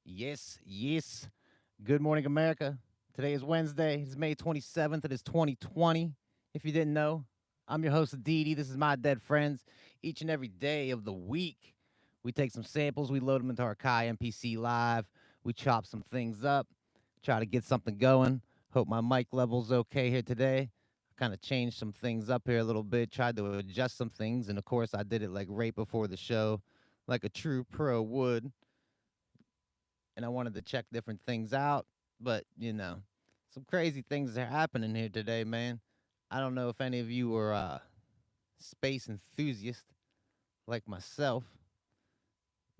Yes, yes. Good morning, America. Today is Wednesday. It's May 27th. It is 2020. If you didn't know, I'm your host, Didi. This is My Dead Friends. Each and every day of the week, we take some samples, we load them into our AKAI MPC live, we chop some things up, try to get something going. Hope my mic level's okay here today. Kind of changed some things up here a little bit, tried to adjust some things, and of course, I did it like right before the show, like a true pro would, and I wanted to check different things out. But, some crazy things are happening here today, man. I don't know if any of you are space enthusiasts like myself,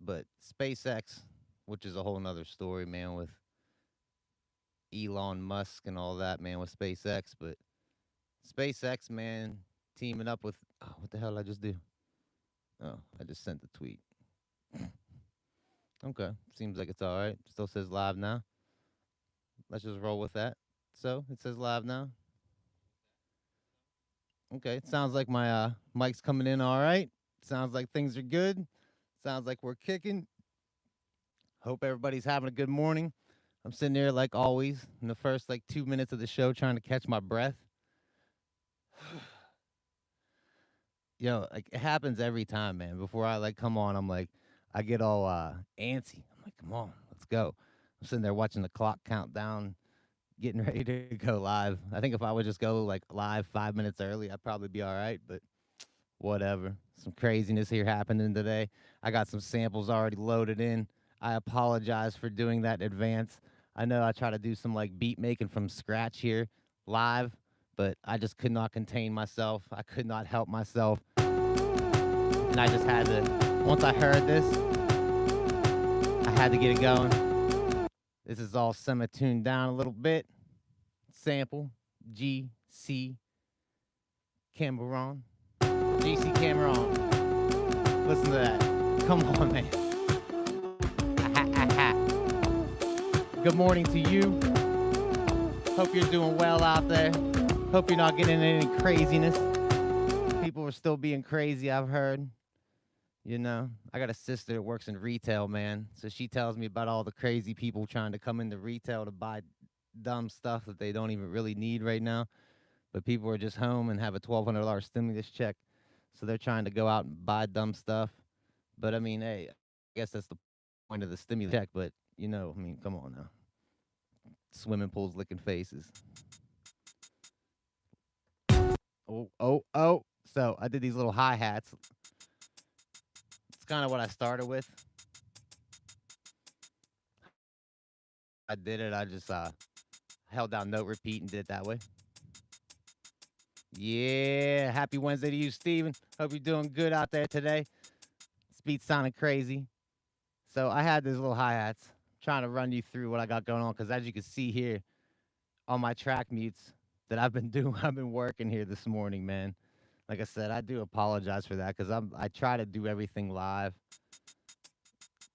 but SpaceX, which is a whole nother story, man, with Elon Musk and all that, man, with SpaceX. But SpaceX, man, teaming up with, oh, what the hell did I just do? Oh, I just sent the tweet. Okay, seems like it's all right. Still says live now. Let's just roll with that. So it says live now. Okay, it sounds like my mic's coming in all right. Sounds like things are good. Sounds like we're kicking. Hope everybody's having a good morning. I'm sitting there like always in the first like 2 minutes of the show trying to catch my breath. Like it happens every time, man. Before I like come on, I'm like, I get all antsy. I'm like, come on, let's go. I'm sitting there watching the clock count down, getting ready to go live. I think if I would just go like live 5 minutes early, I'd probably be all right. But whatever. Some craziness here happening today. I got some samples already loaded in. I apologize for doing that in advance. I know I try to do some like beat making from scratch here live, but I just could not contain myself. I could not help myself. And I just had to, once I heard this, I had to get it going. This is all semi-tuned down a little bit. Sample, GC Cameron. GC Cameron. Listen to that. Come on, man. Good morning to you. Hope you're doing well out there. Hope you're not getting any craziness. People are still being crazy, I've heard. I got a sister that works in retail, man. So she tells me about all the crazy people trying to come into retail to buy dumb stuff that they don't even really need right now. But people are just home and have a $1,200 stimulus check. So they're trying to go out and buy dumb stuff. But I mean, hey, I guess that's the point of the stimulus check. But, come on now. Swimming pools licking faces. Oh. So I did these little hi-hats. It's kind of what I started with. I did it. I just held down note repeat and did it that way. Yeah. Happy Wednesday to you, Steven. Hope you're doing good out there today. This beat's sounding crazy. So I had these little hi-hats. Trying to run you through what I got going on, because as you can see here on my track mutes that I've been doing, I've been working here this morning, man. Like I said, I do apologize for that, because I try to do everything live.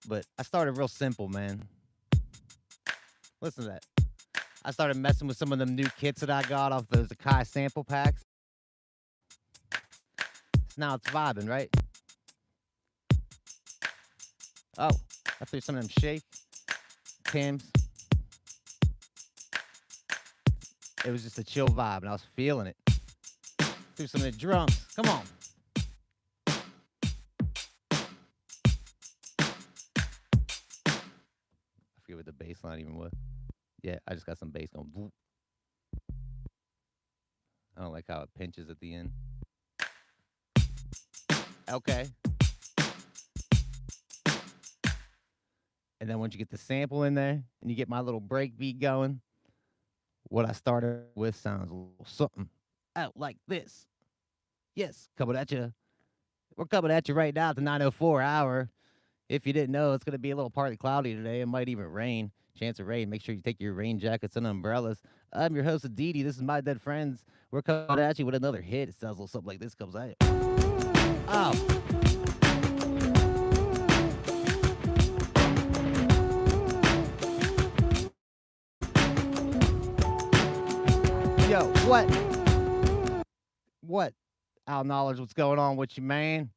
But I started real simple, man. Listen to that. I started messing with some of them new kits that I got off those AKAI sample packs. So now it's vibing, right? Oh, I threw some of them shake Tim's. It was just a chill vibe, and I was feeling it. Threw some of the drums. Come on. I forget what the bass line even was. Yeah, I just got some bass going. I don't like how it pinches at the end. Okay. And then once you get the sample in there and you get my little break beat going, what I started with sounds a little something out like this. Yes, coming at you. We're coming at you right now at the 9:04 hour. If you didn't know, it's going to be a little partly cloudy today. It might even rain. Chance of rain. Make sure you take your rain jackets and umbrellas. I'm your host, Didi. This is My Dead Friends. We're coming at you with another hit. It sounds a little something like this comes at you. Oh. Yo, what? Al Knowledge, what's going on with you, man?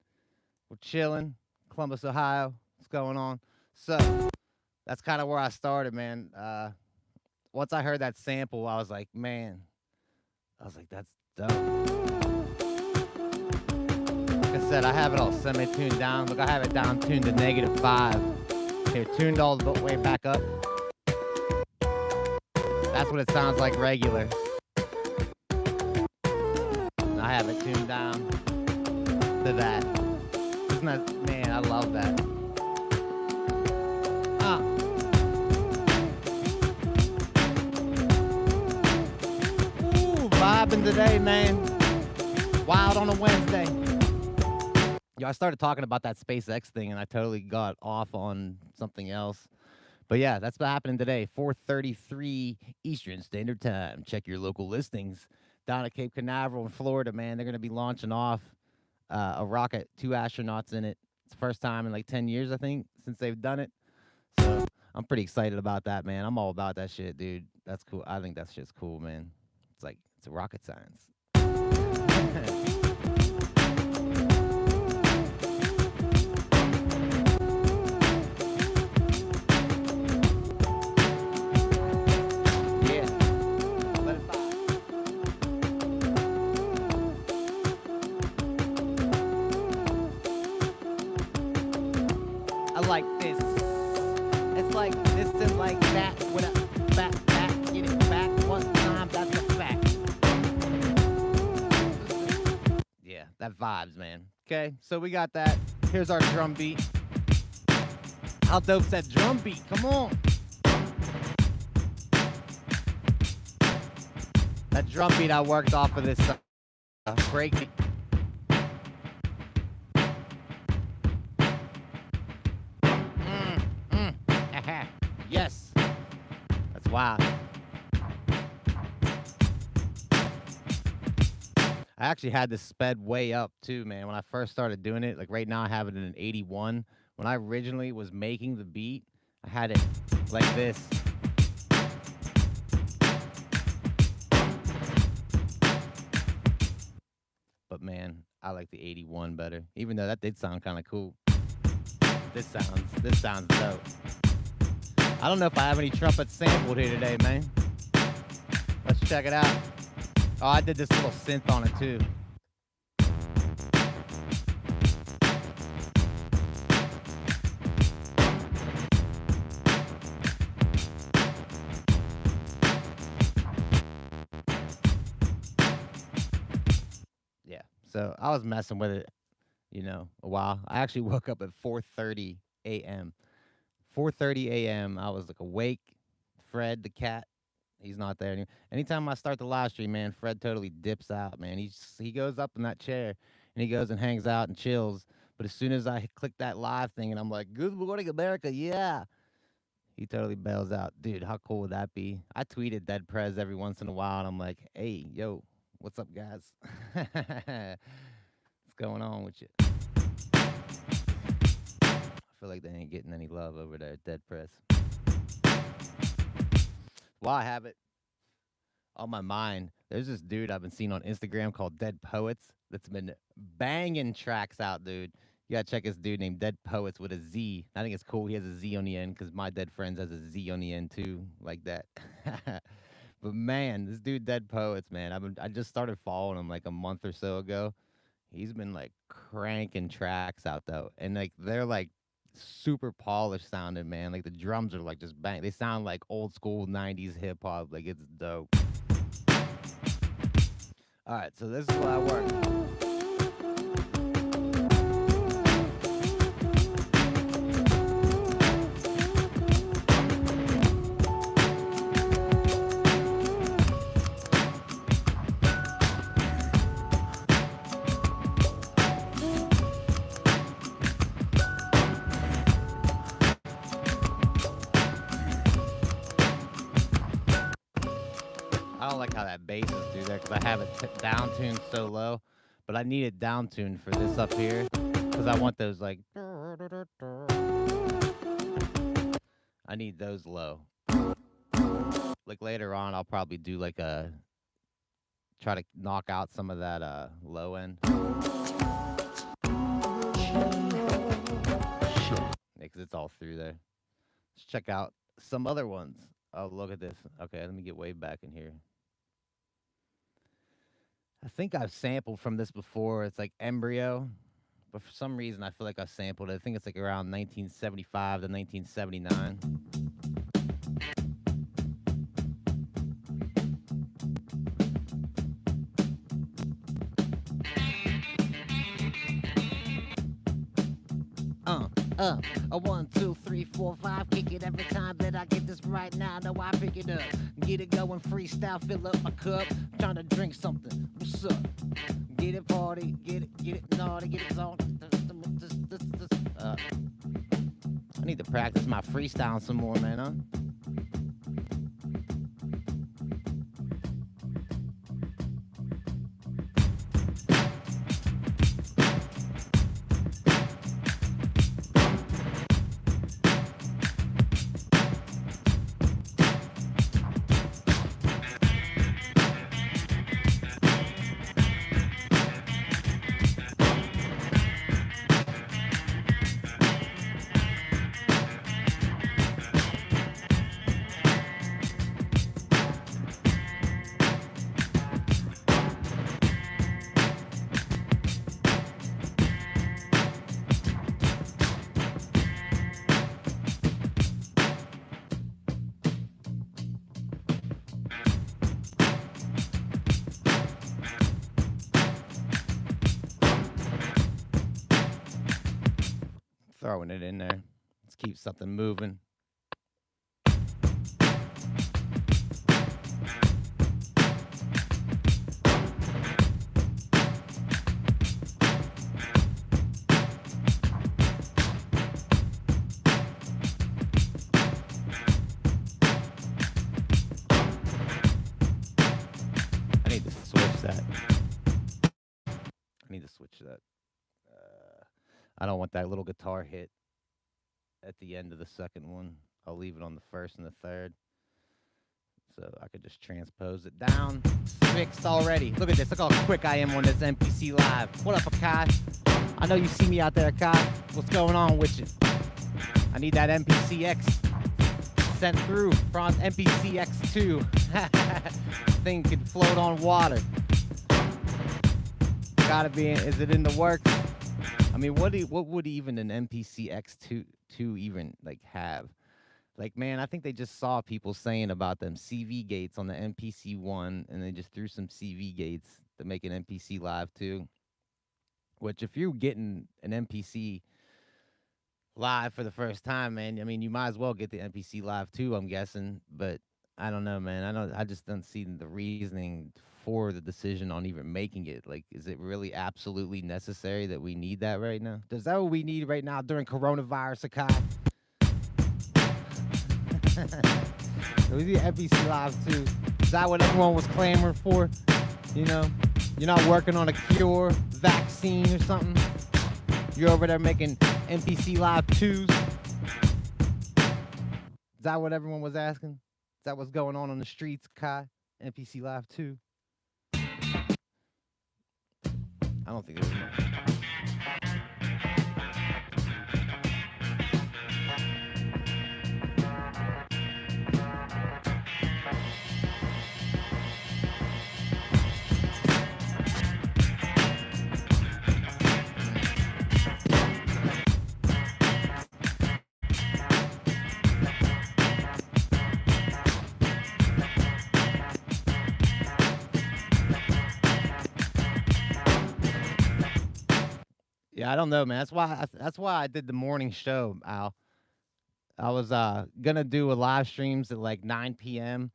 We're chilling. Columbus, Ohio. What's going on? So that's kind of where I started, man. Once I heard that sample, I was like, man, that's dope. Like I said, I have it all semi-tuned down. Look, I have it down tuned to -5. Here, tuned all the way back up. That's what it sounds like regular. And I have it tuned down to that. Isn't that, man, I love that. Ooh, vibing today, man. Wild on a Wednesday. Yo, I started talking about that SpaceX thing, and I totally got off on something else. But yeah, that's what's happening today. 4:33 Eastern Standard Time. Check your local listings down at Cape Canaveral in Florida, man. They're going to be launching off a rocket, 2 astronauts in it. It's the first time in like 10 years, I think, since they've done it. So I'm pretty excited about that, man. I'm all about that shit, dude. That's cool. I think that shit's cool, man. It's a rocket science. Like this. It's like this and like that with a back, get it back one time, that's a fact. Yeah, that vibes, man. Okay, so we got that. Here's our drum beat. How dope's that drum beat? Come on. That drum beat I worked off of this break. Yes. That's wild. I actually had this sped way up too, man. When I first started doing it, like right now I have it in an 81. When I originally was making the beat, I had it like this. But man, I like the 81 better, even though that did sound kind of cool. This sounds dope. I don't know if I have any trumpets sampled here today, man. Let's check it out. Oh, I did this little synth on it too. Yeah, so I was messing with it, a while. I actually woke up at 4:30 a.m. 4:30 a.m. I was like awake. Fred, the cat, he's not there anymore. Anytime I start the live stream, man, Fred totally dips out, man. He goes up in that chair and he goes and hangs out and chills. But as soon as I click that live thing and I'm like, "Good morning, America," yeah, he totally bails out. Dude, how cool would that be? I tweeted Dead Prez every once in a while, and I'm like, "Hey, yo, what's up, guys? What's going on with you?" I feel like they ain't getting any love over there at Dead Press. While I have it on my mind, there's this dude I've been seeing on Instagram called Dead Poets that's been banging tracks out, dude. You gotta check this dude named Dead Poets with a Z. I think it's cool he has a Z on the end because my Dead Friends has a Z on the end too, like that. But man, this dude Dead Poets, man, I just started following him like a month or so ago. He's been like cranking tracks out though, and like they're like super polished sounding, man. Like the drums are like just bang. They sound like old school 90s hip hop. Like it's dope. All right, so this is what I work. I don't like how that bass is through there because I have it down tuned so low, but I need it down tuned for this up here because I want those like. I need those low. Like later on, I'll probably do like try to knock out some of that low end. because it's all through there. Let's check out some other ones. Oh, look at this. Okay, let me get way back in here. I think I've sampled from this before. It's like Embryo, but for some reason I feel like I sampled it. I think it's like around 1975 to 1979. A 1, 2, 3, 4, 5. Kick it every time that I get this right now. Know I pick it up. Get it going, freestyle, fill up my cup. Trying to drink something. What's up? Get it party, get it naughty, get it on. I need to practice my freestyle some more, man, huh? Throwing it in there. Let's keep something moving. I need to switch that. I don't want that little guitar hit at the end of the second one. I'll leave it on the first and the third. So I could just transpose it down. Fixed already. Look at this. Look how quick I am on this MPC Live. What up, AKAI? I know you see me out there, AKAI. What's going on with you? I need that MPCX sent through from MPCX2. Thing can float on water. Gotta be. Is it in the works? I mean, what would even an MPCX2 even like have? Like, man, I think they just saw people saying about them CV gates on the MPC1, and they just threw some CV gates to make an MPC Live 2. Which, if you're getting an MPC Live for the first time, man, I mean, you might as well get the MPC Live 2, I'm guessing. But I don't know, man. I just don't see the reasoning for the decision on even making it. Like, is it really absolutely necessary that we need that right now? Is that what we need right now during coronavirus, AKAI? We need MPC Live 2. Is that what everyone was clamoring for? You know, you're not working on a cure, vaccine, or something. You're over there making MPC Live 2s. Is that what everyone was asking? Is that what's going on the streets, Kai? MPC Live 2? I don't think there's much. Yeah, I don't know, man. That's why I did the morning show, Al. I was gonna do a live streams at like 9 p.m.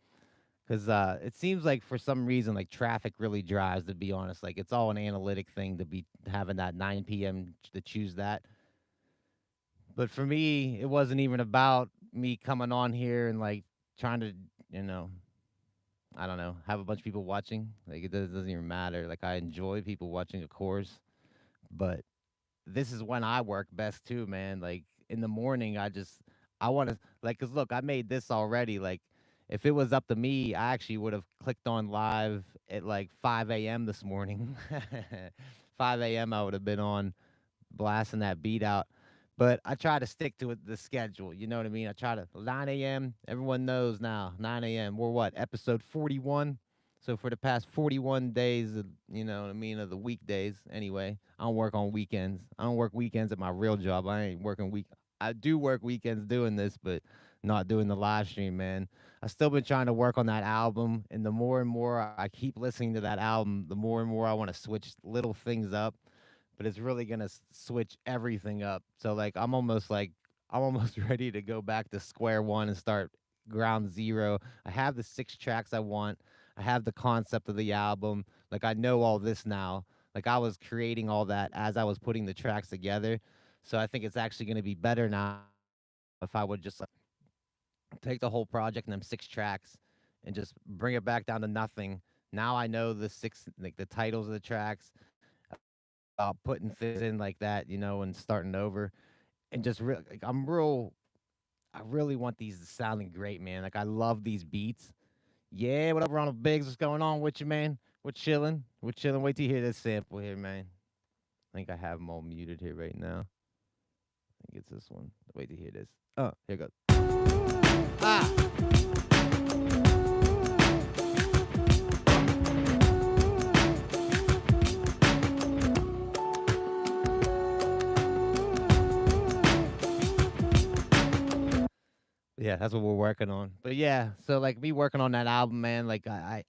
because it seems like for some reason like traffic really drives. To be honest, like it's all an analytic thing to be having that 9 p.m. to choose that. But for me, it wasn't even about me coming on here and like trying to, you know, I don't know, have a bunch of people watching. Like doesn't even matter. Like I enjoy people watching, of course, but this is when I work best too, man. Like in the morning, I want to like, cause look, I made this already. Like, if it was up to me, I actually would have clicked on live at like 5 a.m. this morning. 5 a.m. I would have been on blasting that beat out. But I try to stick to the schedule. You know what I mean? I try to 9 a.m. Everyone knows now. 9 a.m. We're what, episode 41. So for the past 41 days, you know what I mean, of the weekdays. Anyway, I don't work on weekends. I don't work weekends at my real job. I ain't working week. I do work weekends doing this, but not doing the live stream, man. I still been trying to work on that album, and the more and more I keep listening to that album, the more and more I want to switch little things up, but it's really gonna switch everything up. So like I'm almost ready to go back to square one and start ground zero. I have the 6 tracks I want. I have the concept of the album. Like I know all this now. Like I was creating all that as I was putting the tracks together. So I think it's actually gonna be better now if I would just like take the whole project and them 6 tracks and just bring it back down to nothing. Now I know the six like the titles of the tracks, putting things in like that, you know, and starting over, and just real. Like, I really want these sounding great, man. Like I love these beats. Yeah, what up, Ronald Biggs? What's going on with you, man? We're chilling. We're chilling. Wait till you hear this sample here, man. I think I have them all muted here right now. I think it's this one. Wait to hear this. Oh, here it goes. Ah. Yeah, that's what we're working on. But yeah, so like me working on that album, man, like I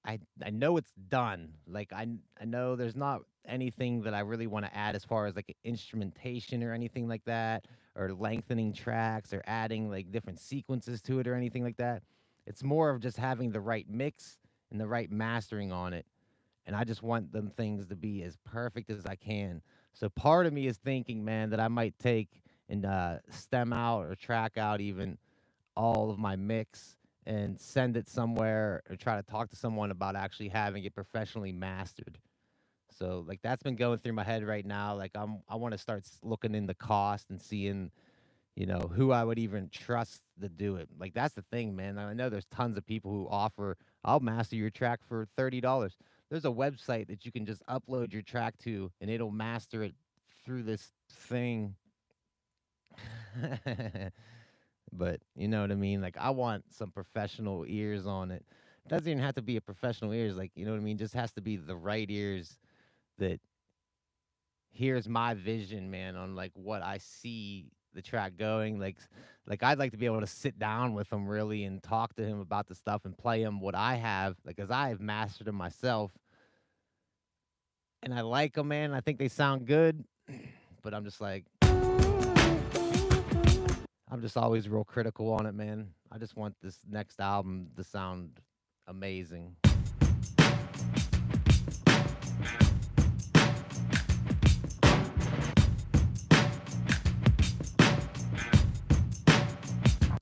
know it's done. Like I know there's not anything that I really want to add as far as like instrumentation or anything like that, or lengthening tracks or adding like different sequences to it or anything like that. It's more of just having the right mix and the right mastering on it. And I just want them things to be as perfect as I can. So part of me is thinking, man, that I might take and stem out or track out even all of my mix and send it somewhere or try to talk to someone about actually having it professionally mastered. So like that's been going through my head right now. Like I want to start looking in the cost and seeing, you know, who I would even trust to do it. Like that's the thing, man. I know there's tons of people who offer I'll master your track for $30. There's a website that you can just upload your track to and it'll master it through this thing. But you know what I mean? Like I want some professional ears on it. It doesn't even have to be a professional ears, like you know what I mean? Just has to be the right ears that hears my vision, man, on like what I see the track going. Like I'd like to be able to sit down with him really and talk to him about the stuff and play him what I have, like as I have mastered them myself. And I like them, man. I think they sound good. But I'm just always real critical on it, man. I just want this next album to sound amazing.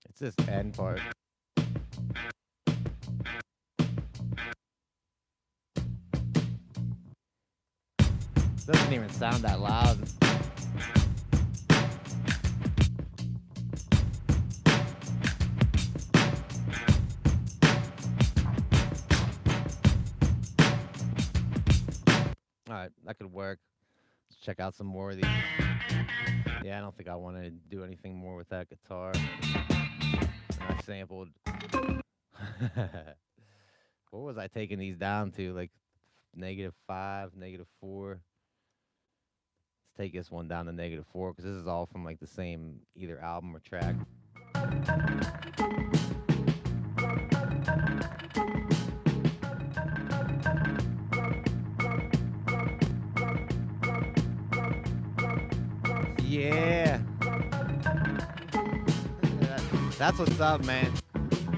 It's this end part. Doesn't even sound that loud. All right, that could work. Let's check out some more of these. Yeah, I don't think I want to do anything more with that guitar. I sampled. What was I taking these down to? Like -5, -4. Let's take this one down to -4 because this is all from like the same either album or track. Yeah. That's what's up, man.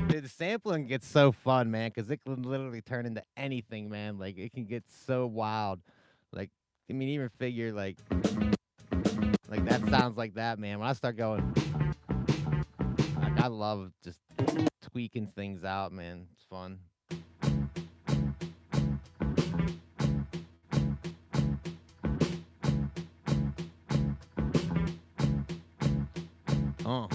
Dude, the sampling gets so fun, man, because it can literally turn into anything, man. Like, it can get so wild. Like, I mean, even figure, like that sounds like that, man. When I start going, like, I love just tweaking things out, man. It's fun. Oh.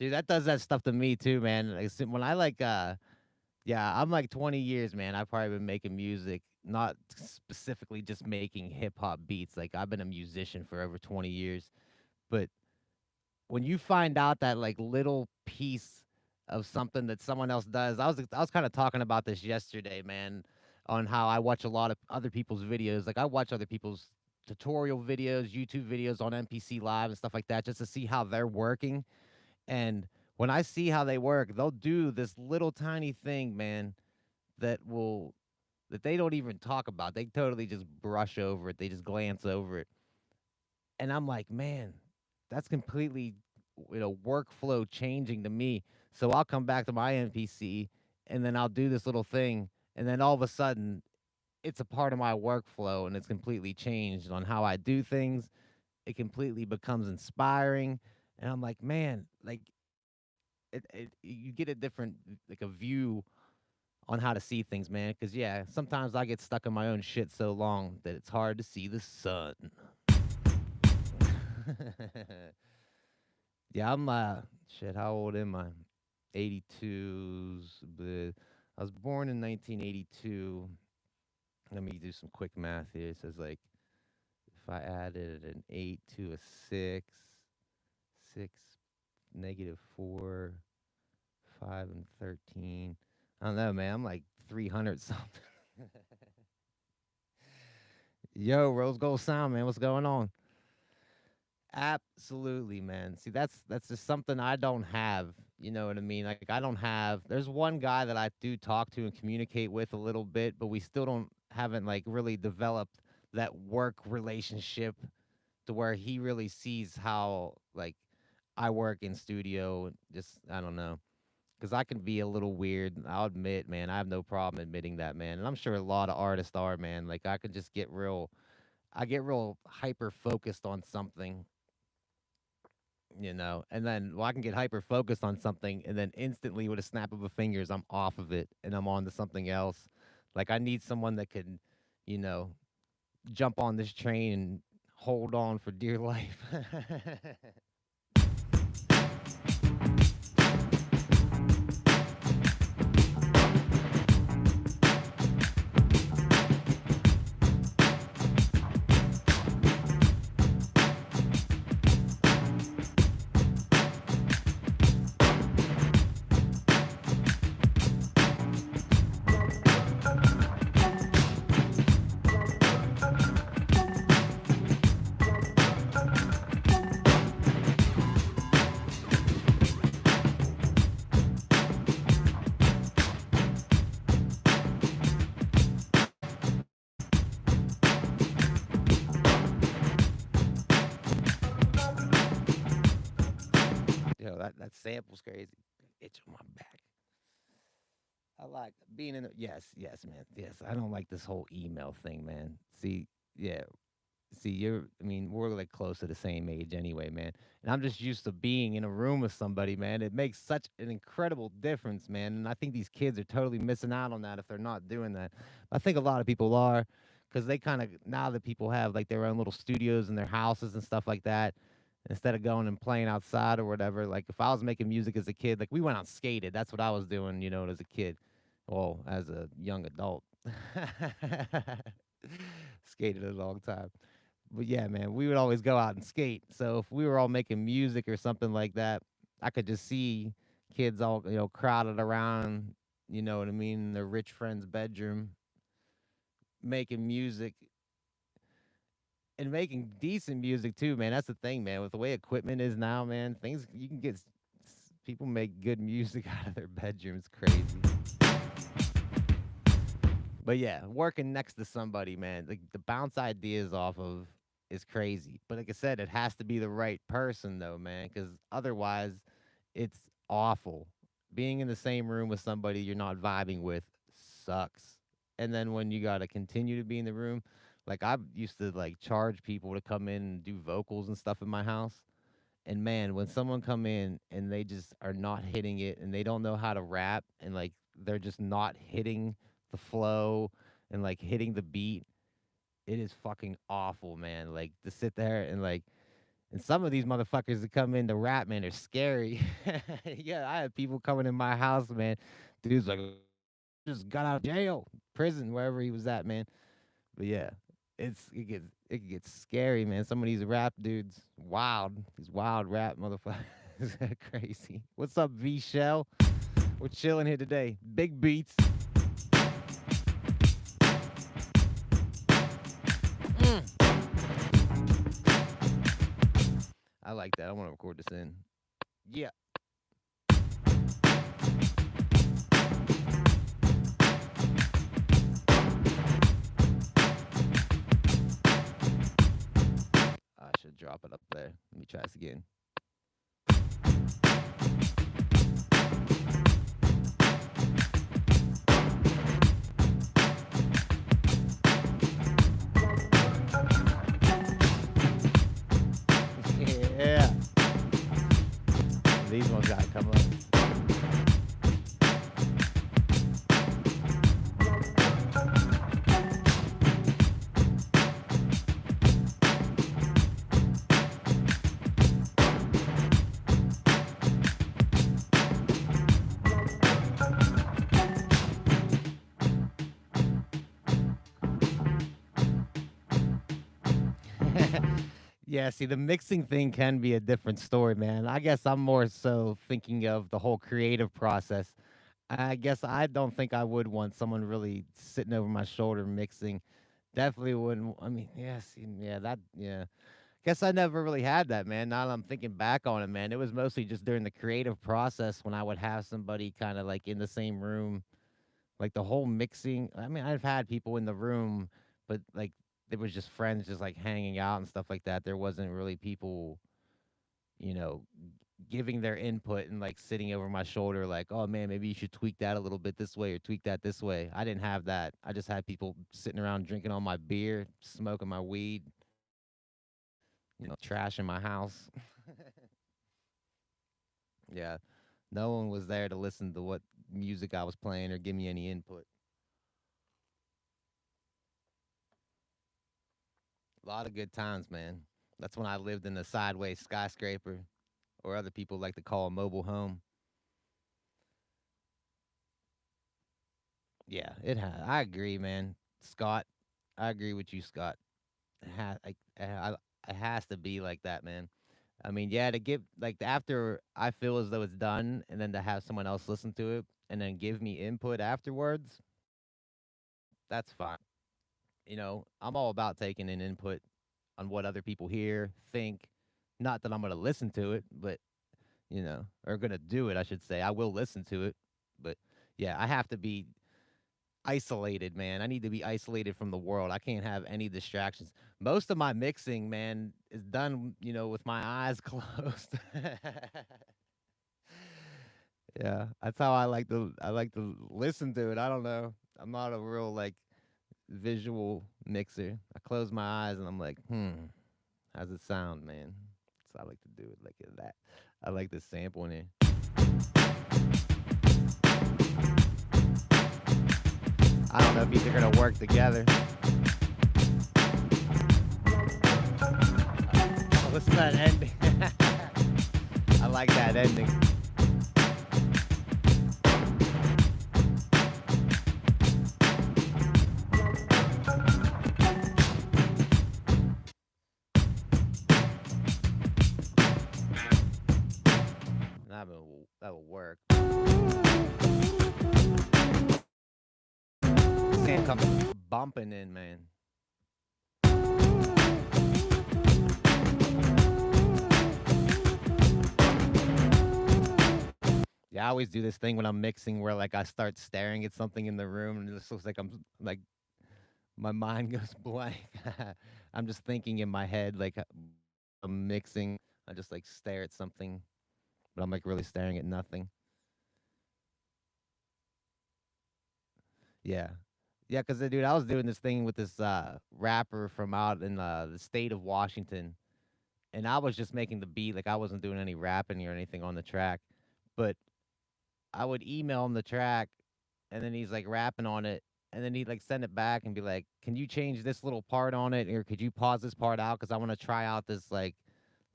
Dude, that does that stuff to me too, man. Like, when I like, yeah, I'm like 20 years, man. I've probably been making music, not specifically just making hip hop beats. Like, I've been a musician for over 20 years. But when you find out that like little piece of something that someone else does, I was kind of talking about this yesterday, man, on how I watch a lot of other people's videos. Like, I watch other people's tutorial videos, YouTube videos on MPC Live and stuff like that, just to see how they're working. And when I see how they work, they'll do this little tiny thing, man, that will that they don't even talk about. They totally just brush over it. They just glance over it. And I'm like, man, that's completely, workflow changing to me. So I'll come back to my NPC and then I'll do this little thing. And then all of a sudden, it's a part of my workflow and it's completely changed on how I do things. It completely becomes inspiring. And I'm like, man, like you get a different, like a view on how to see things, man. Cause yeah, sometimes I get stuck in my own shit so long that it's hard to see the sun. Yeah, I'm shit, how old am I? 82's, but I was born in 1982. Let me do some quick math here. It says like if I added an 8 to a 6, 6 negative 4, 5 and 13. I don't know, man. I'm like 300 something. Yo, Rose Gold Sound, man. What's going on? Absolutely, man. See, that's just something I don't have. You know what I mean? Like, I don't have. There's one guy that I do talk to and communicate with a little bit, but we still don't haven't like really developed that work relationship to where he really sees how like I work in studio. Just I don't know, because I can be a little weird. I'll admit, man. I have no problem admitting that, man. And I'm sure a lot of artists are, man. Like I could just get real. I get real hyper focused on something, and then I can get hyper focused on something and then instantly with a snap of a fingers I'm off of it and I'm on to something else. Like I need someone that could, you know, jump on this train and hold on for dear life. Yo, that sample's crazy. Itch on my back. I like being in the yes, man. Yes. I don't like this whole email thing, man. See, yeah, see, I mean, we're like close to the same age anyway, man. And I'm just used to being in a room with somebody, man. It makes such an incredible difference, man. And I think these kids are totally missing out on that if they're not doing that. I think a lot of people are because they kind of, now that people have like their own little studios in their houses and stuff like that, instead of going and playing outside or whatever, like if I was making music as a kid, like we went out and skated. That's what I was doing, as a kid. Well, as a young adult. Skated a long time. But yeah, man, we would always go out and skate. So if we were all making music or something like that, I could just see kids all, crowded around, you know what I mean, in their rich friend's bedroom making music and making decent music too, man. That's the thing, man. With the way equipment is now, man, things you can get people make good music out of their bedrooms crazy. But yeah, working next to somebody, man, like the bounce ideas off of is crazy. But like I said, it has to be the right person though, man, because otherwise it's awful. Being in the same room with somebody you're not vibing with sucks. And then when you gotta continue to be in the room, like I used to like charge people to come in and do vocals and stuff in my house. And man, when someone come in and they just are not hitting it and they don't know how to rap and like they're just not hitting the flow and like hitting the beat, it is fucking awful, man. Like to sit there and like And some of these motherfuckers that come in to rap, man, are scary. Yeah, I had people coming in my house, man. Dude's like, just got out of jail, prison, wherever he was at, man. But yeah, it gets scary, man. Some of these rap dudes, wild. These wild rap motherfuckers, crazy. What's up, V Shell? We're chilling here today. Big beats. Mm. I like that. I want to record this in. Yeah. I should drop it up there. Let me try this again. Yeah. These ones gotta come up. Yeah, see, the mixing thing can be a different story, man. I guess I'm more so thinking of the whole creative process. I guess I don't think I would want someone really sitting over my shoulder mixing. Definitely wouldn't. I mean, yeah, see, yeah, that, yeah. Guess I never really had that, man. Now that I'm thinking back on it, man, it was mostly just during the creative process when I would have somebody kind of like in the same room, like the whole mixing. I mean, I've had people in the room, but like there was just friends just like hanging out and stuff like that. There wasn't really people, you know, giving their input and like sitting over my shoulder, like, oh man, maybe you should tweak that a little bit this way or tweak that this way. I didn't have that. I just had people sitting around drinking all my beer, smoking my weed, trash in my house. Yeah. No one was there to listen to what music I was playing or give me any input. A lot of good times, man. That's when I lived in a sideways skyscraper, or other people like to call a mobile home. Yeah, I agree, man. Scott, I agree with you, Scott. It has to be like that, man. I mean, yeah, to give like after I feel as though it's done, and then to have someone else listen to it and then give me input afterwards, that's fine. I'm all about taking an input on what other people hear, think. Not that I'm gonna listen to it, but or gonna do it, I should say. I will listen to it, but yeah, I have to be isolated, man. I need to be isolated from the world. I can't have any distractions. Most of my mixing, man, is done, with my eyes closed. Yeah, that's how I like to listen to it. I don't know. I'm not a real like visual mixer. I close my eyes and I'm like, how's it sound, man? So I like to do it like that. I like the sample in it. I don't know if these are gonna work together. Listen to that ending. I like that ending. That will work. Sam coming bumping in, man. Yeah, I always do this thing when I'm mixing where like I start staring at something in the room and it just looks like I'm like my mind goes blank. I'm just thinking in my head like I'm mixing. I just like stare at something, but I'm like really staring at nothing. Yeah. Yeah, cause dude, I was doing this thing with this rapper from out in the state of Washington, and I was just making the beat, like I wasn't doing any rapping or anything on the track. But I would email him the track, and then he's like rapping on it, and then he'd like send it back and be like, "Can you change this little part on it, or could you pause this part out? Cause I want to try out this like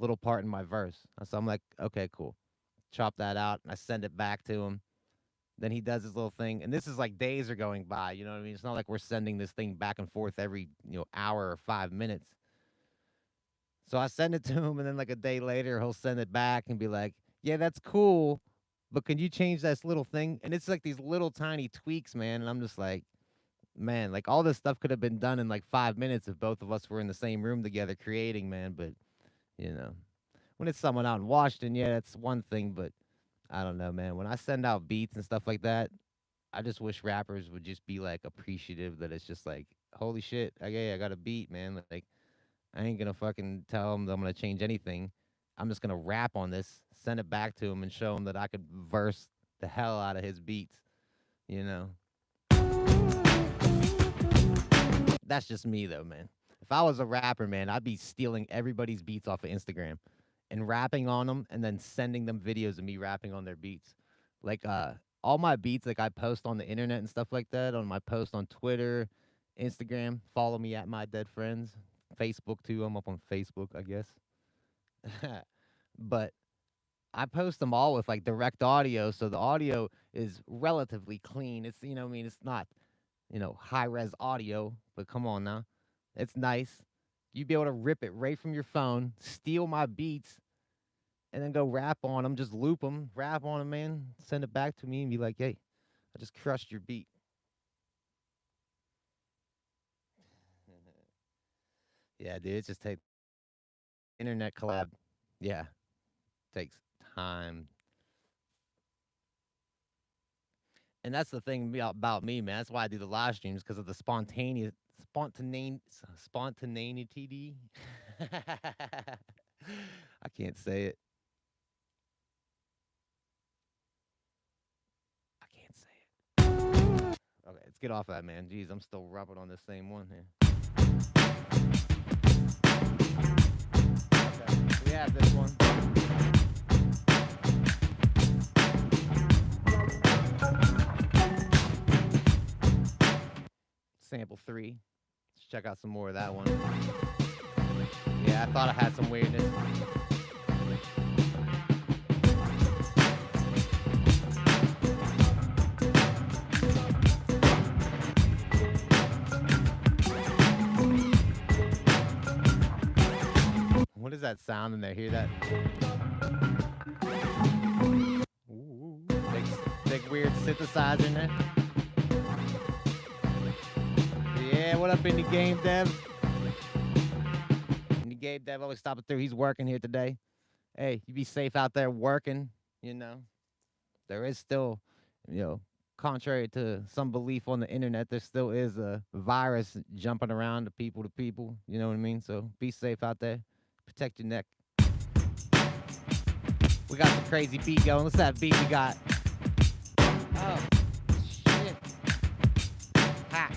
little part in my verse. So I'm like, okay, cool. Chop that out, and I send it back to him. Then he does his little thing, and this is like days are going by. You know what I mean? It's not like we're sending this thing back and forth every hour or 5 minutes. So I send it to him, and then like a day later, he'll send it back and be like, "Yeah, that's cool, but can you change this little thing?" And it's like these little tiny tweaks, man. And I'm just like, man, like all this stuff could have been done in like 5 minutes if both of us were in the same room together creating, man. But you know, when it's someone out in Washington, yeah, that's one thing. But I don't know, man. When I send out beats and stuff like that, I just wish rappers would just be like appreciative that it's just like, holy shit, okay, I got a beat, man. Like, I ain't gonna fucking tell him that I'm gonna change anything. I'm just gonna rap on this, send it back to him, and show him that I could verse the hell out of his beats. You know, that's just me though, man. If I was a rapper, man, I'd be stealing everybody's beats off of Instagram and rapping on them, and then sending them videos of me rapping on their beats. Like all my beats, like I post on the internet and stuff like that. On my post on Twitter, Instagram, follow me at MyDeadFriendz. Facebook too. I'm up on Facebook, I guess. But I post them all with like direct audio, so the audio is relatively clean. It's I mean, it's not high res audio, but come on now, it's nice. You'd be able to rip it right from your phone, steal my beats, and then go rap on them. Just loop them, rap on them, man. Send it back to me and be like, "Hey, I just crushed your beat." Yeah, dude, it just takes internet collab. Yeah, takes time. And that's the thing about me, man. That's why I do the live streams, because of the spontaneity. I can't say it. I can't say it. Okay, let's get off that, man. Jeez, I'm still rubbing on this same one here. Okay, we have this one. Sample 3. Let's check out some more of that one. Yeah, I thought I had some weirdness. What is that sound in there? Hear that? Ooh, big weird synthesizer in there. Yeah, what up, indie game dev? Indie game dev always stopping through. He's working here today. Hey, you be safe out there working. There is still, contrary to some belief on the internet, there still is a virus jumping around to people. You know what I mean? So be safe out there. Protect your neck. We got some crazy beat going. What's that beat we got? Oh, shit. Ha.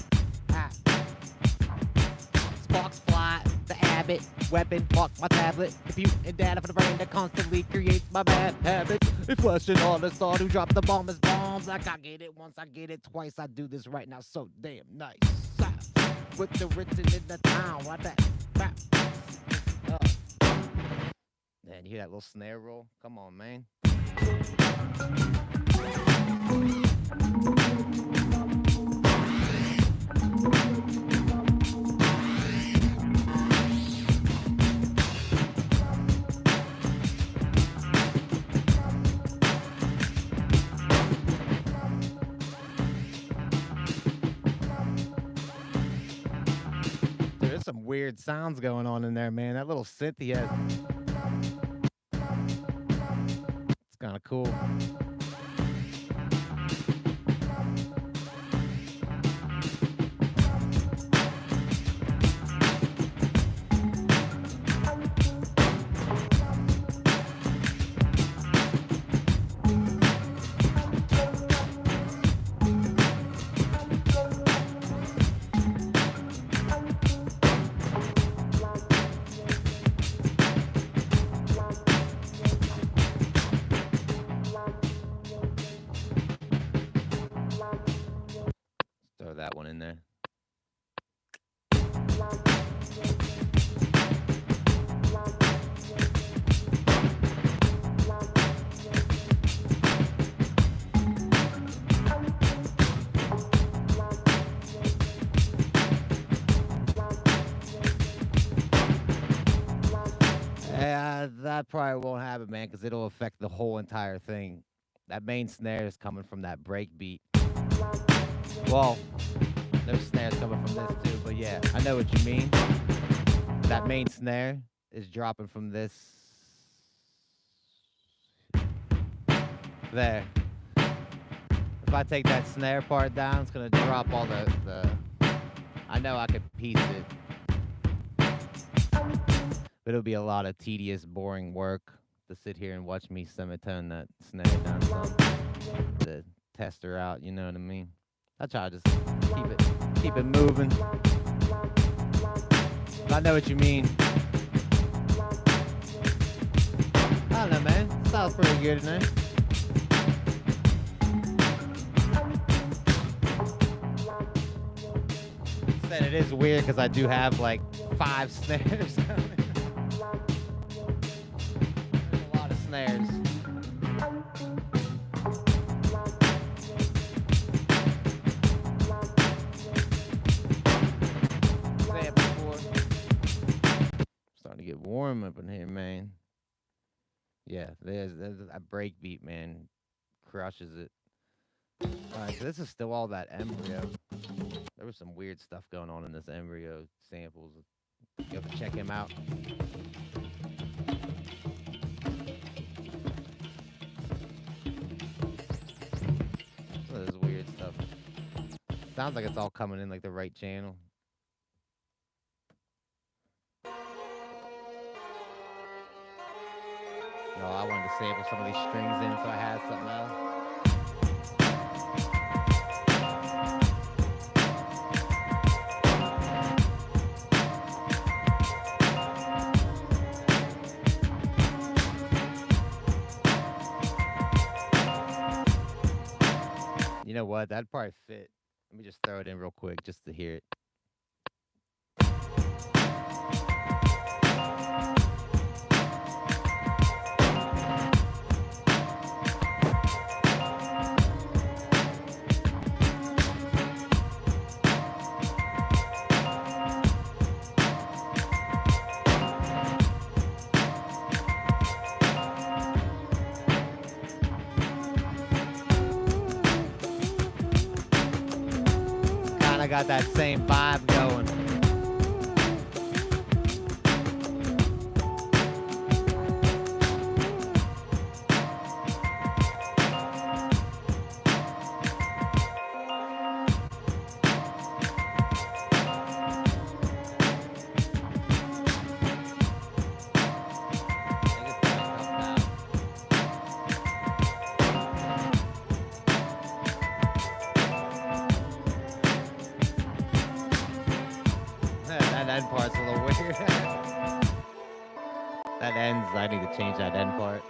Sparks fly, the Abbott weapon, mark my tablet, compute and data for the brain that constantly creates my bad habits. It's flashing all the thought who dropped the bomb as bombs. Like I get it once, I get it twice. I do this right now so damn nice. With the written in the town, right that rap. Man, you hear that little snare roll? Come on, man. Dude, there's some weird sounds going on in there, man. That little synth he has. It's kind of cool. Throw that one in there. that probably won't happen, man, because it'll affect the whole entire thing. That main snare is coming from that break beat. Well, there's snares coming from this too, but yeah, I know what you mean. That main snare is dropping from this. There. If I take that snare part down, it's gonna drop all the I know I could piece it, but it'll be a lot of tedious, boring work to sit here and watch me semitone that snare down some to test her out, you know what I mean? I try to just keep it moving. But I know what you mean. I don't know, man. Sounds pretty good in there. Said it is weird because I do have like 5 snares coming. There's a lot of snares. Say it before. Starting to get warm up in here, man. Yeah, there's a break beat, man. Crushes it. Alright, so this is still all that embryo. There was some weird stuff going on in this embryo samples. You have to check him out. Some of this weird stuff. Sounds like it's all coming in like the right channel. No, I wanted to sample some of these strings in, so I had something else. You know what? That'd probably fit. Let me just throw it in real quick just to hear it. Kinda got that same vibe going. That end part's a little weird. That ends, I need to change that end part.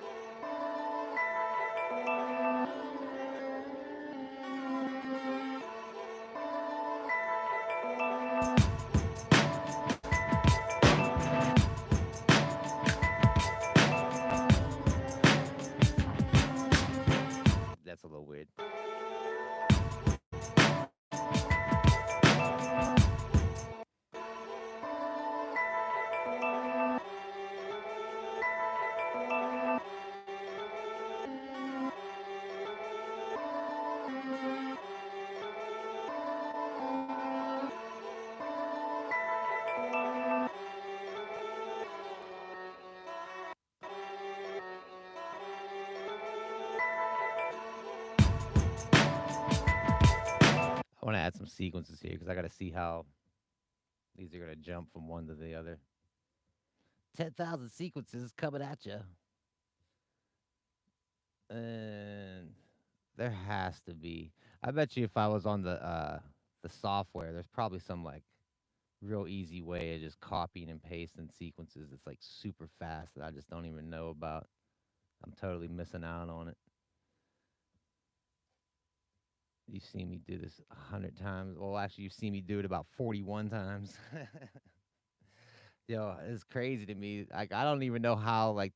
That's a little weird. I want to add some sequences here because I got to see how these are going to jump from one to the other. 10,000 sequences coming at you. And there has to be. I bet you if I was on the software, there's probably some like real easy way of just copying and pasting sequences. It's like super fast that I just don't even know about. I'm totally missing out on it. You've seen me do this 100 times. Well, actually, you've seen me do it about 41 times. Yo, it's crazy to me. Like, I don't even know how, like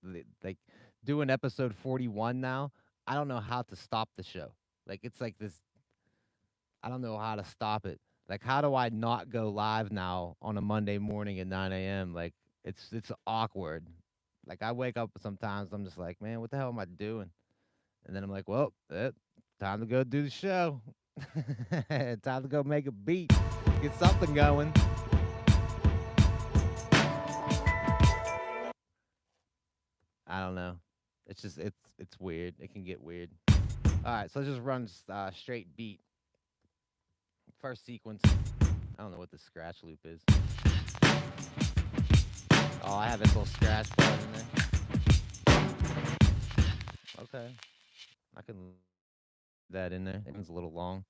doing episode 41 now. I don't know how to stop the show. Like, it's like this. I don't know how to stop it. Like, how do I not go live now on a Monday morning at 9 a.m.? Like, it's awkward. Like I wake up sometimes, I'm just like, man, what the hell am I doing? And then I'm like, well, time to go do the show. Time to go make a beat, get something going. I don't know. It's just it's weird. It can get weird. All right, so let's just run straight beat. First sequence. I don't know what the scratch loop is. Oh, I have this little scratch part in there. Okay, I can leave that in there. It's a little long.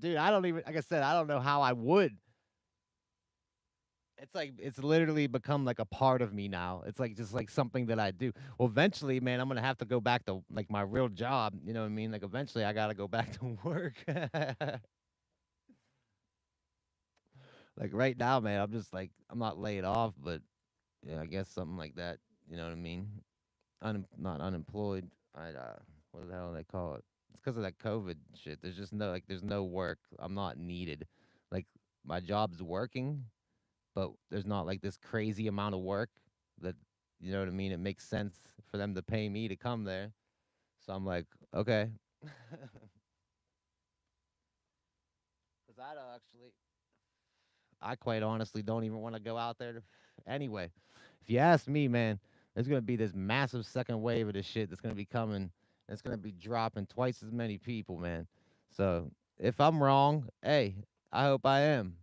Dude, I don't even, like I said, I don't know how I would. It's like it's literally become like a part of me now. It's like just like something that I do. Well, eventually, man, I'm gonna have to go back to like my real job. You know what I mean? Like eventually, I gotta go back to work. Like right now, man, I'm just like I'm not laid off, but yeah, I guess something like that. You know what I mean? Not unemployed. What the hell do they call it? It's because of that COVID shit. There's just no there's no work. I'm not needed. Like my job's working, but there's not like this crazy amount of work that you know what I mean. It makes sense for them to pay me to come there. So I'm like, okay, because I don't actually. I quite honestly don't even want to go out there. Anyway, if you ask me, man, there's gonna be this massive second wave of this shit that's gonna be coming. It's gonna be dropping twice as many people, man. So if I'm wrong, hey, I hope I am.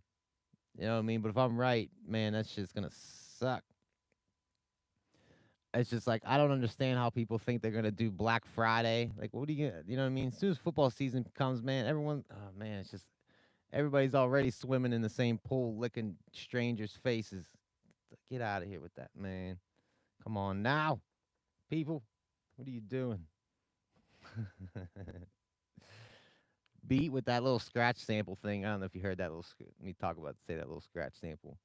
You know what I mean? But if I'm right, man, that shit's gonna suck. It's just like I don't understand how people think they're gonna do Black Friday. Like, what do you know what I mean? As soon as football season comes, man, everyone, oh man, it's just everybody's already swimming in the same pool, licking strangers' faces. Get out of here with that, man. Come on now, people. What are you doing? Beat with that little scratch sample thing. I don't know if you heard that little. Let me talk about say that little scratch sample.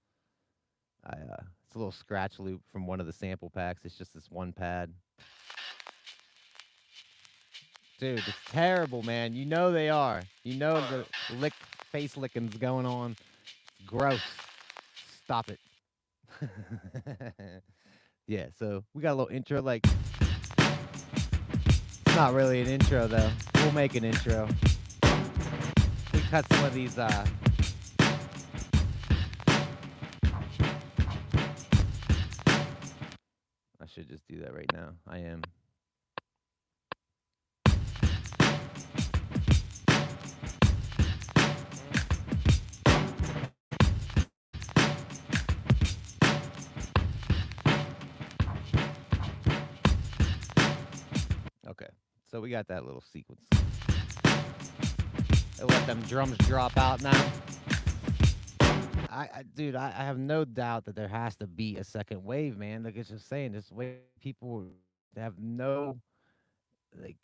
It's a little scratch loop from one of the sample packs. It's just this one pad. Dude, it's terrible, man. You know they are. You know the face licking's going on. Gross. Stop it. Yeah, so we got a little intro. Like, it's not really an intro though. We'll make an intro. We cut some of these. I should just do that right now. I am. Okay, so we got that little sequence. I'll let them drums drop out now. Dude, I have no doubt that there has to be a second wave, man. Like it's just saying, this way people have no, like,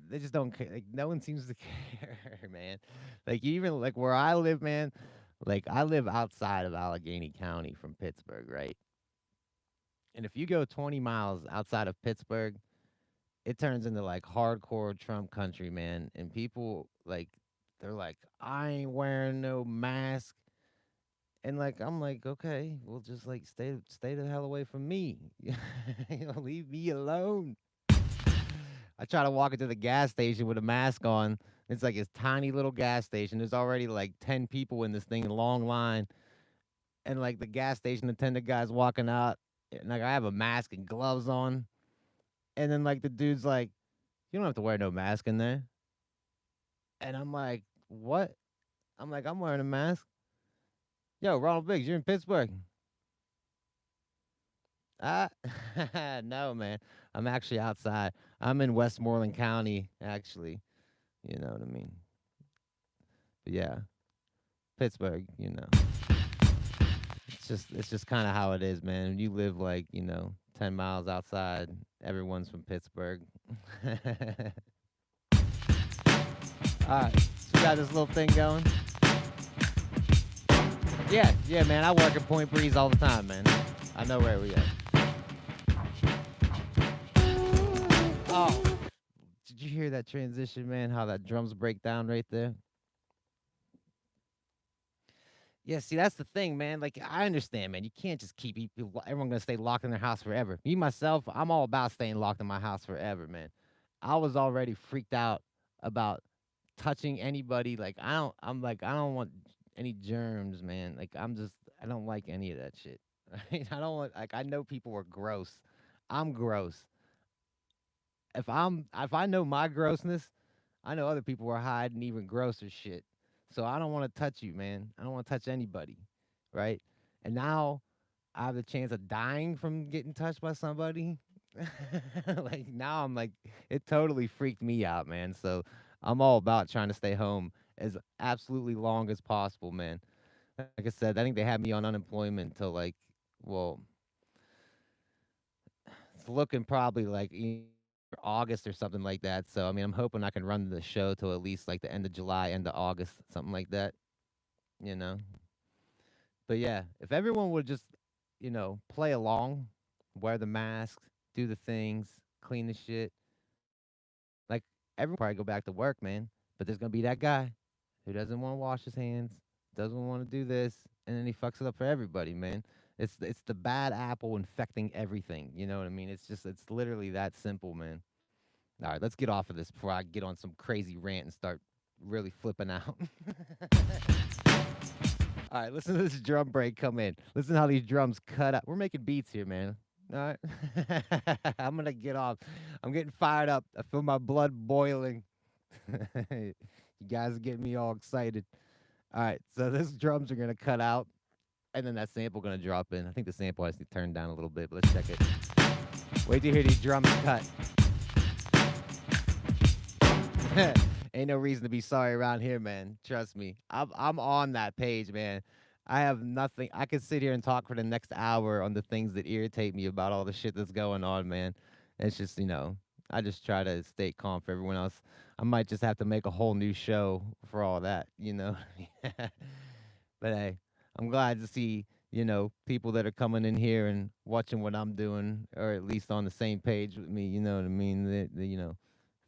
they just don't care. Like no one seems to care, man. Like even like where I live, man. Like I live outside of Allegheny County from Pittsburgh, right? And if you go 20 miles outside of Pittsburgh, it turns into like hardcore Trump country, man. And people like they're like, I ain't wearing no mask. And like I'm like, okay, well just like stay the hell away from me. Leave me alone. I try to walk into the gas station with a mask on. It's like this tiny little gas station. There's already like 10 people in this thing in a long line. And like the gas station attendant guy's walking out. And like I have a mask and gloves on. And then like the dude's like, you don't have to wear no mask in there. And I'm like, what? I'm like, I'm wearing a mask. Yo, Ronald Biggs, you're in Pittsburgh. Ah, no, man. I'm actually outside. I'm in Westmoreland County, actually. You know what I mean? But yeah, Pittsburgh, you know. It's just kind of how it is, man. When you live like, 10 miles outside, everyone's from Pittsburgh. All right, so we got this little thing going. Yeah, man. I work at Point Breeze all the time, man. I know where we at. Oh, did you hear that transition, man? How that drums break down right there? Yeah, see, that's the thing, man. Like, I understand, man. You can't just keep everyone gonna stay locked in their house forever. Me myself, I'm all about staying locked in my house forever, man. I was already freaked out about touching anybody. Like, I'm like, I don't want any germs, man. Like, I don't like any of that shit. Right? I don't want, like, I know people are gross. I'm gross. If I know my grossness, I know other people are hiding even grosser shit. So I don't want to touch you, man. I don't want to touch anybody, right? And now I have the chance of dying from getting touched by somebody. Like now I'm like it totally freaked me out, man. So I'm all about trying to stay home as absolutely long as possible, man. Like I said, I think they had me on unemployment until like, well, it's looking probably like August or something like that. So I mean, I'm hoping I can run the show till at least like the end of July, end of August, something like that. You know. But yeah, if everyone would just, play along, wear the masks, do the things, clean the shit, like everyone probably go back to work, man. But there's gonna be that guy who doesn't want to wash his hands, doesn't want to do this, and then he fucks it up for everybody, man. It's the bad apple infecting everything. You know what I mean? It's literally that simple, man. All right, let's get off of this before I get on some crazy rant and start really flipping out. All right, listen to this drum break come in. Listen to how these drums cut up. We're making beats here, man. All right. I'm going to get off. I'm getting fired up. I feel my blood boiling. You guys are getting me all excited. All right, so this drums are going to cut out, and then that sample going to drop in. I think the sample has to turn down a little bit, but let's check it. Wait to hear these drums cut. Ain't no reason to be sorry around here, man. Trust me. I'm on that page, man. I have nothing. I could sit here and talk for the next hour on the things that irritate me about all the shit that's going on, man. It's just, I just try to stay calm for everyone else. I might just have to make a whole new show for all that, you know? But hey, I'm glad to see, people that are coming in here and watching what I'm doing, or at least on the same page with me, you know what I mean?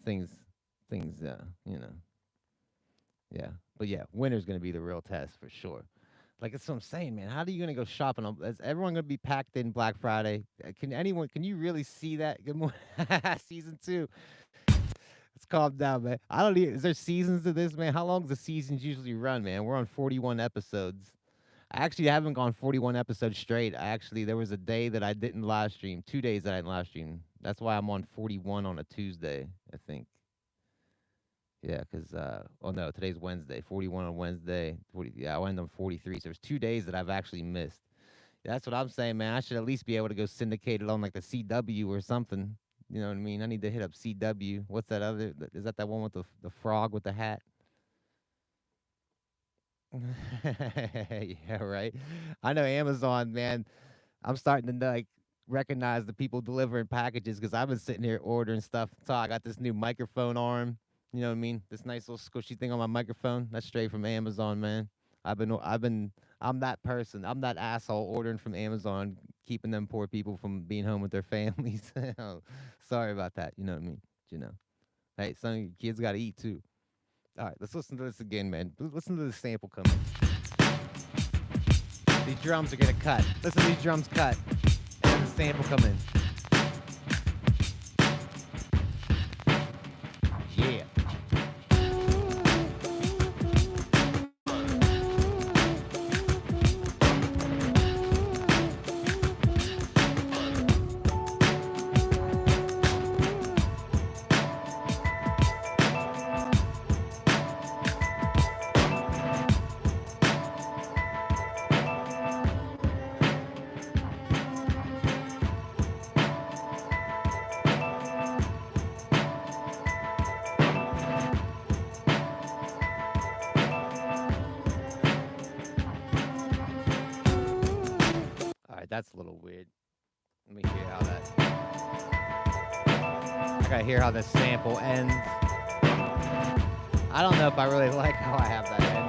Things things, yeah. But yeah, winter's gonna be the real test for sure. Like that's what I'm saying, man. How are you gonna go shopping? Is everyone gonna be packed in Black Friday? Can you really see that? Good morning, season two. Let's calm down, man. I don't need. Is there seasons to this, man? How long does the seasons usually run, man? We're on 41 episodes. I actually haven't gone 41 episodes straight. There was a day that I didn't live stream, 2 days that I didn't live stream. That's why I'm on 41 on a Tuesday, I think. Yeah, cause oh no, today's Wednesday. 41 on Wednesday. 40. Yeah, I went on 43. So there's 2 days that I've actually missed. That's what I'm saying, man. I should at least be able to go syndicate it on like the CW or something. You know what I mean? I need to hit up CW. What's that other? Is that one with the frog with the hat? Yeah, right. I know Amazon, man. I'm starting to like recognize the people delivering packages because I've been sitting here ordering stuff. So I got this new microphone arm. You know what I mean? This nice little squishy thing on my microphone. That's straight from Amazon, man. I'm that person. I'm that asshole ordering from Amazon, keeping them poor people from being home with their families. Oh, sorry about that. You know what I mean? You know. Hey, some of you kids got to eat too. All right, let's listen to this again, man. Listen to the sample coming. These drums are gonna cut. Listen to these drums cut. And the sample come in. Yeah. All right, that's a little weird. Let me hear how I gotta hear how this sample ends. I don't know if I really like how I have that end.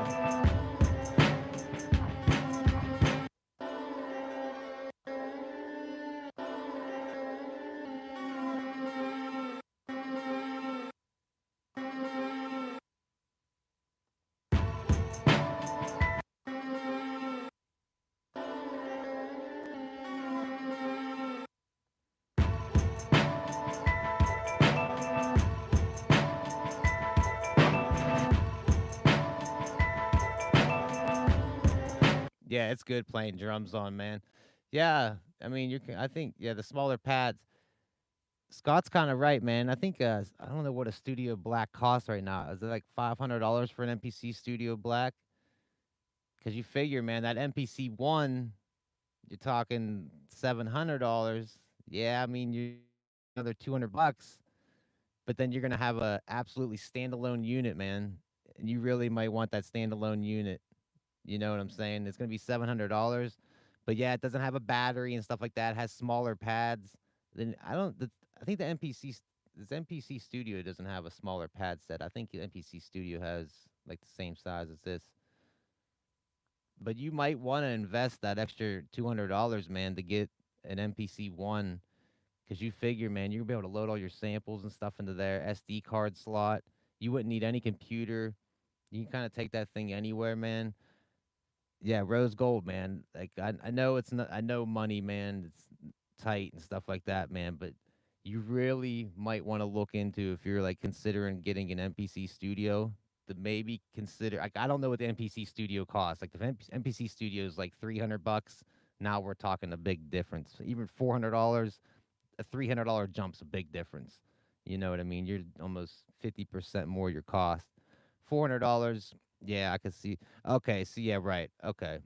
Yeah, it's good playing drums on, man. Yeah, I mean, I think, yeah, the smaller pads. Scott's kind of right, man. I think I don't know what a Studio Black costs right now. Is it like $500 for an MPC Studio Black? Because you figure, man, that MPC one, you're talking $700. Yeah, I mean, you another $200, but then you're gonna have a absolutely standalone unit, man. And you really might want that standalone unit. You know what I'm saying? It's gonna be $700, but yeah, it doesn't have a battery and stuff like that. It has smaller pads. Then I don't. I think the this MPC Studio doesn't have a smaller pad set. I think the MPC Studio has like the same size as this. But you might want to invest that extra $200, man, to get an MPC one, because you figure, man, you're gonna be able to load all your samples and stuff into there. SD card slot. You wouldn't need any computer. You can kind of take that thing anywhere, man. Yeah, rose gold, man. Like I know it's not. I know money, man. It's tight and stuff like that, man. But you really might want to look into, if you're like considering getting an MPC studio, to maybe consider. Like, I don't know what the MPC studio costs. Like the MPC studio is like $300. Now we're talking a big difference. Even $400, a $300 jump's a big difference. You know what I mean? You're almost 50% more your cost. $400. Yeah, I could see. Okay, see, yeah, right. Okay.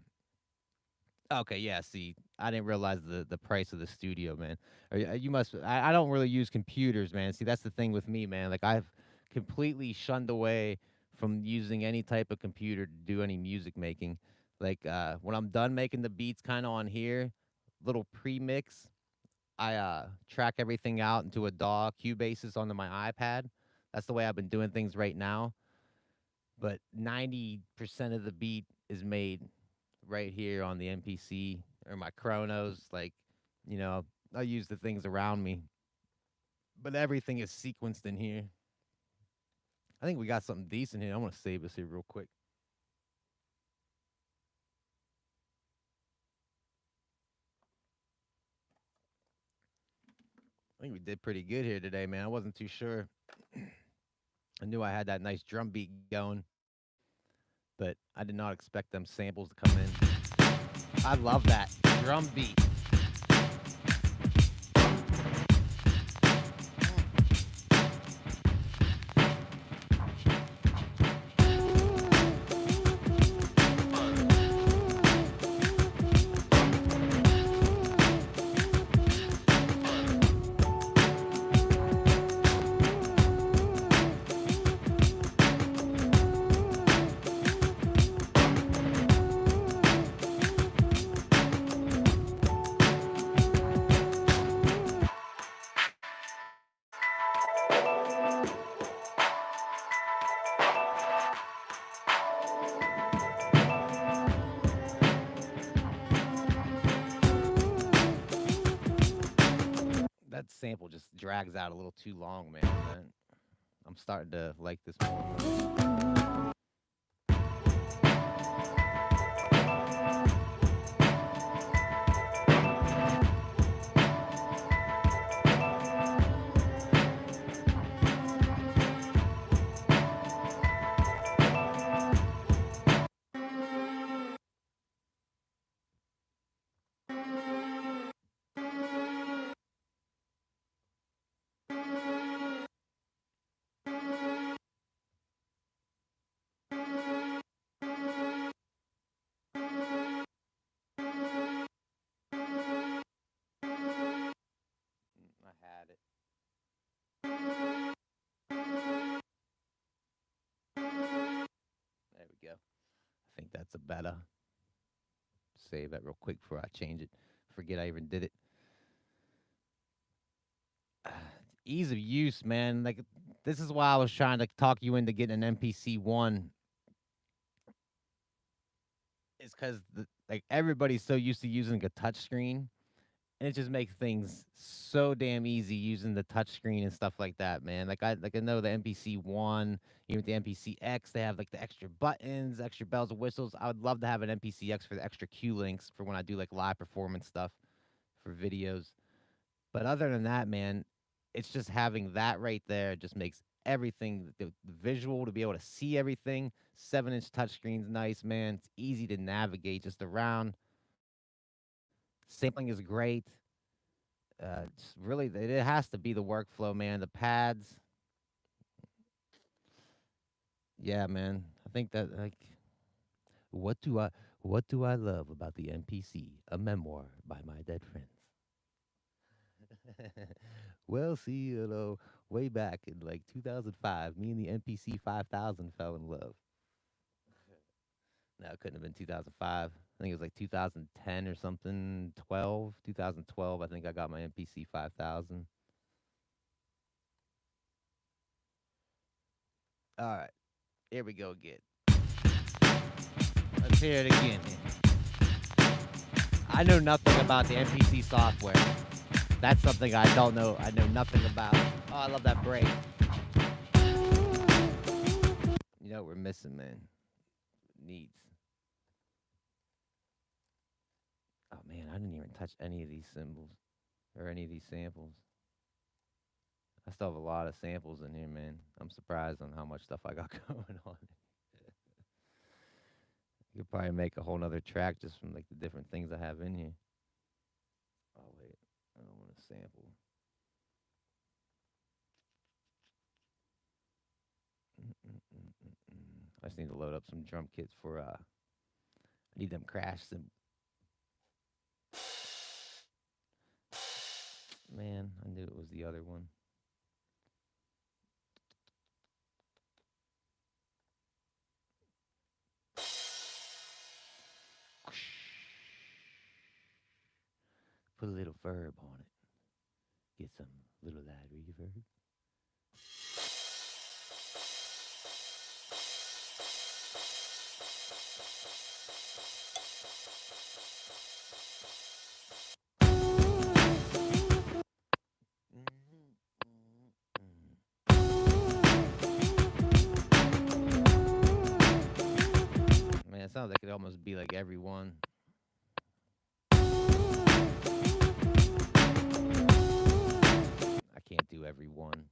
Okay, yeah, see, I didn't realize the price of the studio, man. You must. I don't really use computers, man. See, that's the thing with me, man. Like, I've completely shunned away from using any type of computer to do any music making. Like, when I'm done making the beats kind of on here, little pre-mix, I track everything out into a DAW Cubases onto my iPad. That's the way I've been doing things right now. But 90% of the beat is made right here on the MPC or my Chronos. Like, you know, I use the things around me, but everything is sequenced in here. I think we got something decent here. I want to save this here real quick. I think we did pretty good here today, man. I wasn't too sure. I knew I had that nice drum beat going, but I did not expect them samples to come in. I love that drum beat. That sample just drags out a little too long, man. I'm starting to like this more. I had it. There we go. I think that's a better. Save that real quick before I change it. Forget I even did it. Ease of use, man. Like, this is why I was trying to talk you into getting an MPC one. It's because like everybody's so used to using a touch screen, and it just makes things so damn easy using the touch screen and stuff like that, man. Like I know the MPC one, even with the MPC X, they have like the extra buttons, extra bells and whistles. I would love to have an MPC X for the extra Q links for when I do like live performance stuff for videos. But other than that, man, it's just having that right there just makes everything. The visual to be able to see everything. 7-inch touchscreen's nice, man. It's easy to navigate just around. Sampling is great. Just really, it has to be the workflow, man. The pads, yeah, man. I think that like, what do I what do I love about the MPC? A memoir by my dead friends. Well, see, way back in like 2005, me and the MPC 5000 fell in love. No, it couldn't have been 2005. I think it was like 2010 or something, 2012. I think I got my MPC 5000. All right, here we go again. Let's hear it again. I know nothing about the MPC software. That's something I don't know. I know nothing about. Oh, I love that break. You know what we're missing, man? Needs. Oh man, I didn't even touch any of these symbols or any of these samples. I still have a lot of samples in here, man. I'm surprised on how much stuff I got going on. You could probably make a whole nother track just from like the different things I have in here. Oh wait, I don't want to sample. I just need to load up some drum kits for I need them crash cymbals. Man, I knew it was the other one. Put a little verb on it. Get some little loud reverb. Man, it sounds like it'd almost be like every one. I can't do every one.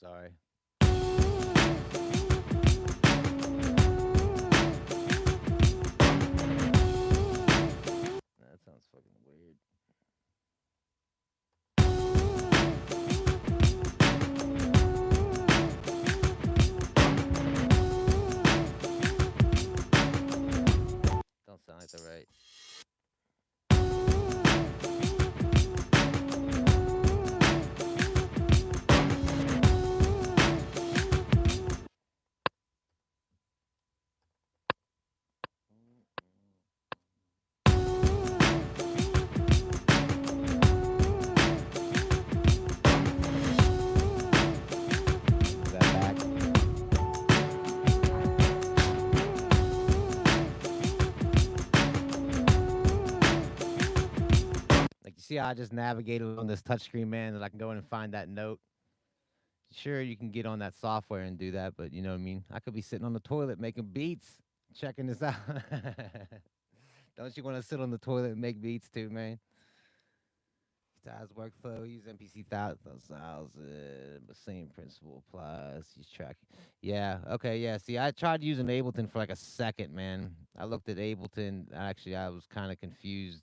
Sorry. That sounds fucking weird. Don't sound like the right. See how I just navigated on this touchscreen, man, that I can go in and find that note. Sure, you can get on that software and do that, but you know what I mean? I could be sitting on the toilet making beats, checking this out. Don't you want to sit on the toilet and make beats too, man? Guitars workflow, use MPC 1000, but same principle applies. Use track. Yeah, okay, yeah. See, I tried using Ableton for like a second, man. I looked at Ableton. Actually, I was kind of confused,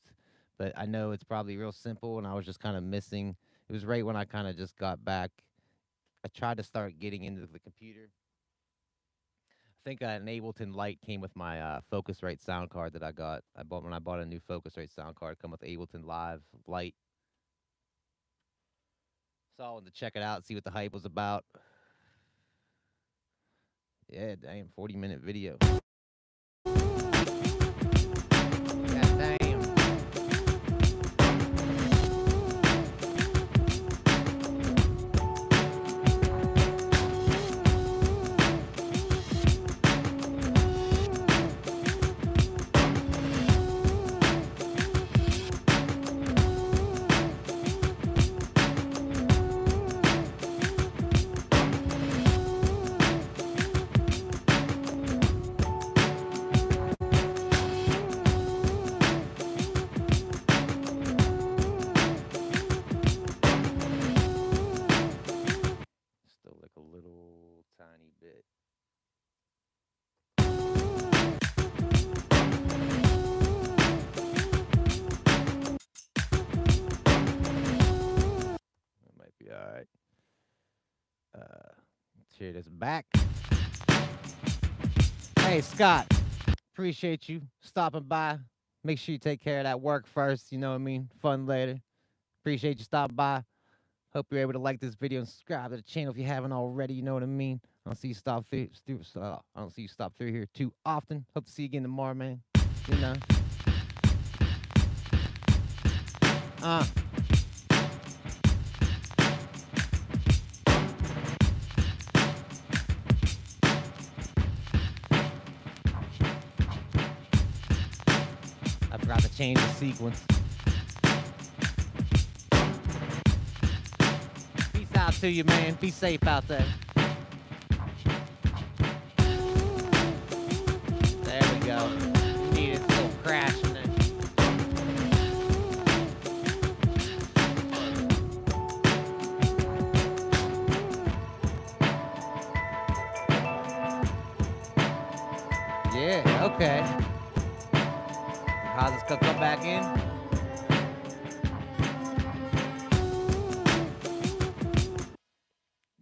but I know it's probably real simple, and I was just kind of missing. It was right when I kind of just got back. I tried to start getting into the computer. I think an Ableton Lite came with my Focusrite sound card that I got. I bought when I bought a new Focusrite sound card. Come with Ableton Live Lite. So I wanted to check it out, see what the hype was about. Yeah, damn, 40-minute video. right. Share this back. Hey, Scott. Appreciate you stopping by. Make sure you take care of that work first. You know what I mean? Fun later. Appreciate you stopping by. Hope you're able to like this video and subscribe to the channel if you haven't already. You know what I mean? I don't see you stop through. I don't see you stop through here too often. Hope to see you again tomorrow, man. You know. I forgot to change the sequence. Peace out to you, man. Be safe out there. There we go. Need a little crash in there. Yeah, okay. How's this gonna come back in?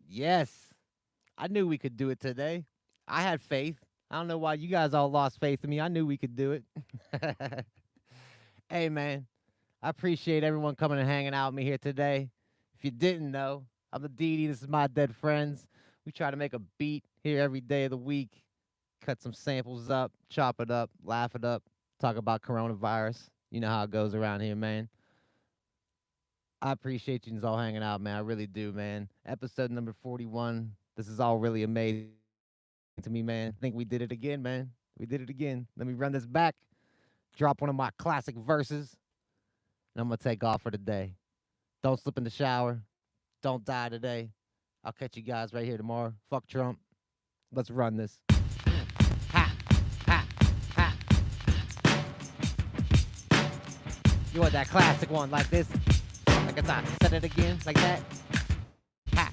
Yes. I knew we could do it today. I had faith. I don't know why you guys all lost faith in me. I knew we could do it. Hey, man. I appreciate everyone coming and hanging out with me here today. If you didn't know, I'm the DD. This is my dead friends. We try to make a beat here every day of the week. Cut some samples up, chop it up, laugh it up, talk about coronavirus. You know how it goes around here, man. I appreciate you all hanging out, man. I really do, man. Episode number 41. This is all really amazing to me, man. I think we did it again, man. We did it again. Let me run this back. Drop one of my classic verses. And I'm going to take off for the day. Don't slip in the shower. Don't die today. I'll catch you guys right here tomorrow. Fuck Trump. Let's run this. Ha, ha, ha. You want that classic one like this? Like it's on. Set it again, like that. Ha.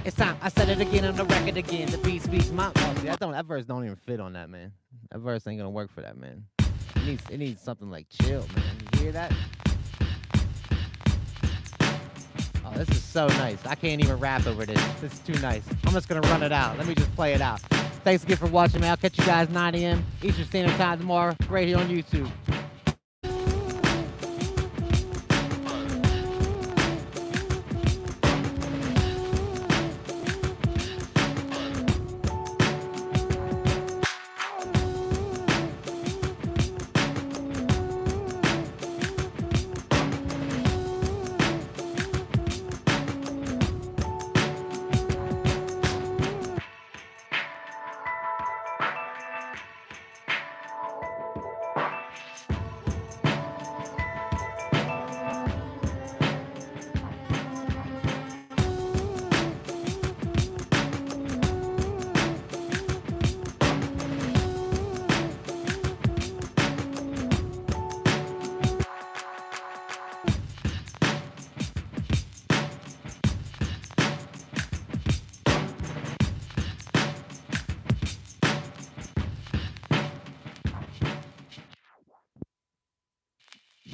It's time. I said it again on the record again. The beat speaks my. Oh, see, that verse don't even fit on that, man. That verse ain't gonna work for that, man. It needs something like chill, man. You hear that? Oh, this is so nice. I can't even rap over this. This is too nice. I'm just gonna run it out. Let me just play it out. Thanks again for watching, man. I'll catch you guys 9 a.m. Eastern Standard Time tomorrow, right here on YouTube.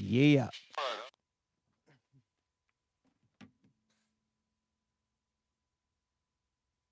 Yeah.